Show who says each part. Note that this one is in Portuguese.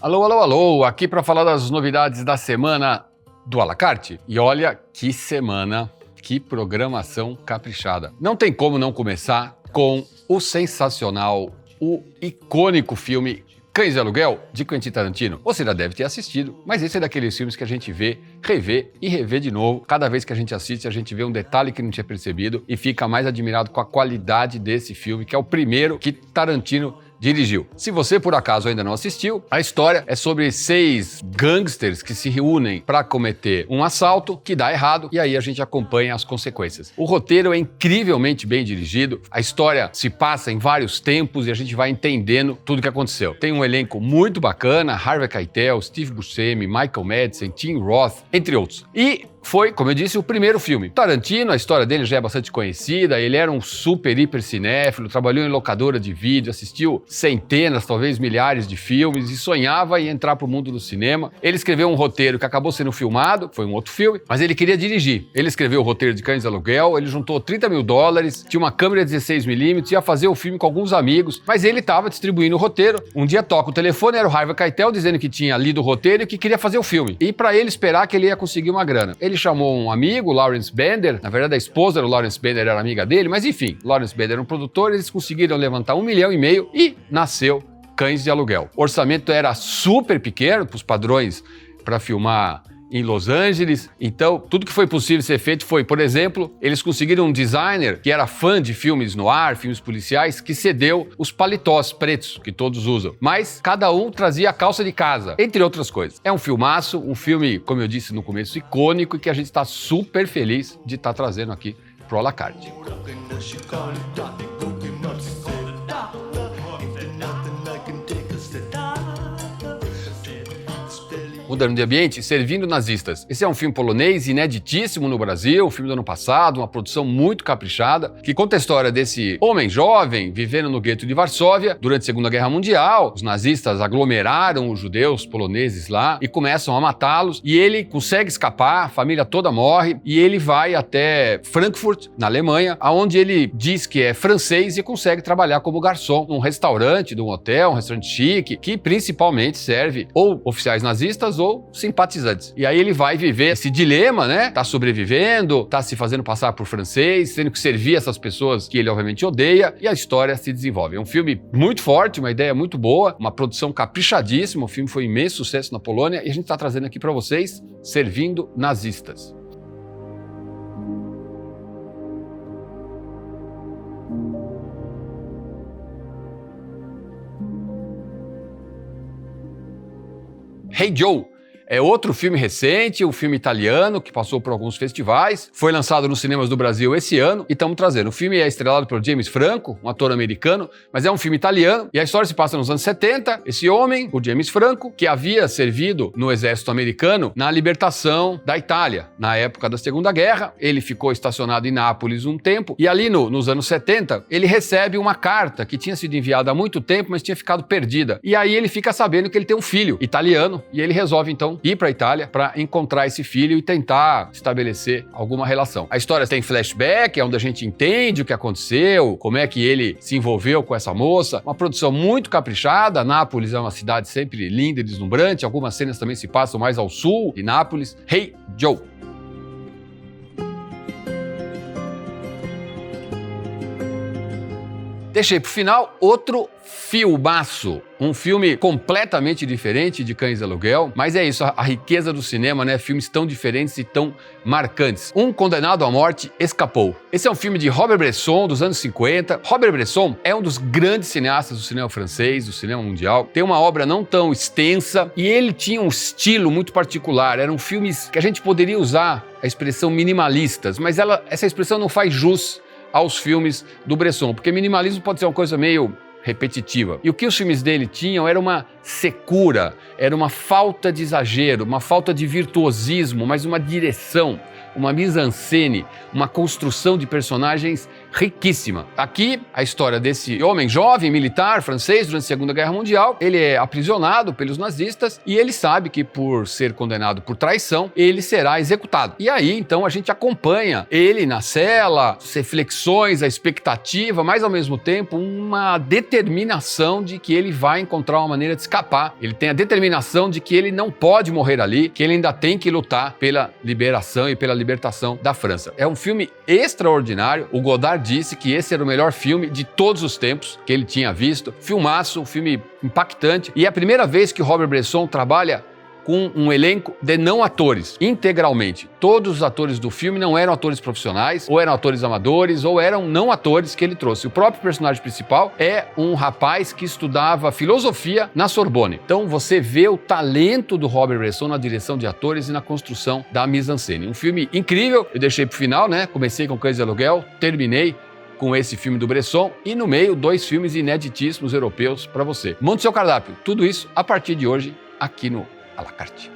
Speaker 1: Alô, alô, alô, aqui para falar das novidades da semana do à la carte. E olha que semana, que programação caprichada. Não tem como não começar com o sensacional, o icônico filme Cães de Aluguel, de Quentin Tarantino. Você já deve ter assistido, mas esse é daqueles filmes que a gente vê, revê e revê de novo. Cada vez que a gente assiste, a gente vê um detalhe que não tinha percebido e fica mais admirado com a qualidade desse filme, que é o primeiro que Tarantino dirigiu. Se você, por acaso, ainda não assistiu, a história é sobre 6 gangsters que se reúnem para cometer um assalto que dá errado e aí a gente acompanha as consequências. O roteiro é incrivelmente bem dirigido, a história se passa em vários tempos e a gente vai entendendo tudo o que aconteceu. Tem um elenco muito bacana, Harvey Keitel, Steve Buscemi, Michael Madsen, Tim Roth, entre outros. E foi, como eu disse, o primeiro filme. Tarantino, a história dele já é bastante conhecida, ele era um super hiper cinéfilo, trabalhou em locadora de vídeo, assistiu centenas, talvez milhares de filmes e sonhava em entrar pro mundo do cinema. Ele escreveu um roteiro que acabou sendo filmado, foi um outro filme, mas ele queria dirigir. Ele escreveu o roteiro de Cães de Aluguel, ele juntou $30 mil, tinha uma câmera 16mm, ia fazer o filme com alguns amigos, mas ele estava distribuindo o roteiro. Um dia toca o telefone, era o Harvey Keitel dizendo que tinha lido o roteiro e que queria fazer o filme. E para ele esperar que ele ia conseguir uma grana. Ele chamou um amigo, Lawrence Bender, na verdade a esposa do Lawrence Bender era amiga dele, mas enfim, Lawrence Bender era um produtor, eles conseguiram levantar $1,5 milhão e nasceu Cães de Aluguel. O orçamento era super pequeno, para os padrões para filmar em Los Angeles, então tudo que foi possível ser feito foi, por exemplo, eles conseguiram um designer que era fã de filmes noir, filmes policiais, que cedeu os paletós pretos que todos usam, mas cada um trazia a calça de casa, entre outras coisas. É um filmaço, um filme, como eu disse no começo, icônico e que a gente está super feliz de estar trazendo aqui pro à la carte. Mudando de ambiente, Servindo Nazistas. Esse é um filme polonês ineditíssimo no Brasil, um filme do ano passado, uma produção muito caprichada, que conta a história desse homem jovem vivendo no gueto de Varsóvia durante a Segunda Guerra Mundial. Os nazistas aglomeraram os judeus poloneses lá e começam a matá-los, e ele consegue escapar, a família toda morre, e ele vai até Frankfurt, na Alemanha, onde ele diz que é francês e consegue trabalhar como garçom num restaurante, num hotel, um restaurante chique, que principalmente serve ou oficiais nazistas ou simpatizantes. E aí ele vai viver esse dilema, né? Tá sobrevivendo, tá se fazendo passar por francês, tendo que servir essas pessoas que ele obviamente odeia, e a história se desenvolve. É um filme muito forte, uma ideia muito boa, uma produção caprichadíssima, o filme foi um imenso sucesso na Polônia e a gente tá trazendo aqui para vocês Servindo Nazistas. Hey Joe! É outro filme recente, um filme italiano que passou por alguns festivais, foi lançado nos cinemas do Brasil esse ano e estamos trazendo. O filme é estrelado por James Franco, um ator americano, mas é um filme italiano e a história se passa nos anos 70. Esse homem, o James Franco, que havia servido no exército americano na libertação da Itália, na época da Segunda Guerra, ele ficou estacionado em Nápoles um tempo e ali nos anos 70 ele recebe uma carta que tinha sido enviada há muito tempo, mas tinha ficado perdida. E aí ele fica sabendo que ele tem um filho italiano e ele resolve então ir para a Itália para encontrar esse filho e tentar estabelecer alguma relação. A história tem flashback, é onde a gente entende o que aconteceu, como é que ele se envolveu com essa moça. Uma produção muito caprichada. Nápoles é uma cidade sempre linda e deslumbrante. Algumas cenas também se passam mais ao sul de Nápoles. Hey Joe! Deixei pro final outro filmaço. Um filme completamente diferente de Cães de Aluguel, mas é isso, a riqueza do cinema, né? Filmes tão diferentes e tão marcantes. Um Condenado à Morte Escapou. Esse é um filme de Robert Bresson, dos anos 50. Robert Bresson é um dos grandes cineastas do cinema francês, do cinema mundial. Tem uma obra não tão extensa e ele tinha um estilo muito particular. Eram filmes que a gente poderia usar a expressão minimalistas, mas essa expressão não faz jus aos filmes do Bresson, porque minimalismo pode ser uma coisa meio repetitiva. E o que os filmes dele tinham era uma secura, era uma falta de exagero, uma falta de virtuosismo, mas uma direção, uma mise-en-scène, uma construção de personagens riquíssima. Aqui, a história desse homem jovem, militar, francês, durante a Segunda Guerra Mundial. Ele é aprisionado pelos nazistas e ele sabe que, por ser condenado por traição, ele será executado. E aí, então, a gente acompanha ele na cela, as reflexões, a expectativa, mas, ao mesmo tempo, uma determinação de que ele vai encontrar uma maneira de escapar. Ele tem a determinação de que ele não pode morrer ali, que ele ainda tem que lutar pela liberação e pela libertação da França. É um filme extraordinário. O Godard disse que esse era o melhor filme de todos os tempos que ele tinha visto. Filmaço, um filme impactante. E é a primeira vez que o Robert Bresson trabalha com um elenco de não atores, integralmente. Todos os atores do filme não eram atores profissionais, ou eram atores amadores, ou eram não atores que ele trouxe. O próprio personagem principal é um rapaz que estudava filosofia na Sorbonne. Então você vê o talento do Robert Bresson na direção de atores e na construção da mise-en-scène. Um filme incrível, eu deixei pro final, né? Comecei com Cães de Aluguel, terminei com esse filme do Bresson e no meio 2 filmes ineditíssimos europeus para você. Monte seu cardápio, tudo isso a partir de hoje aqui no à la carte.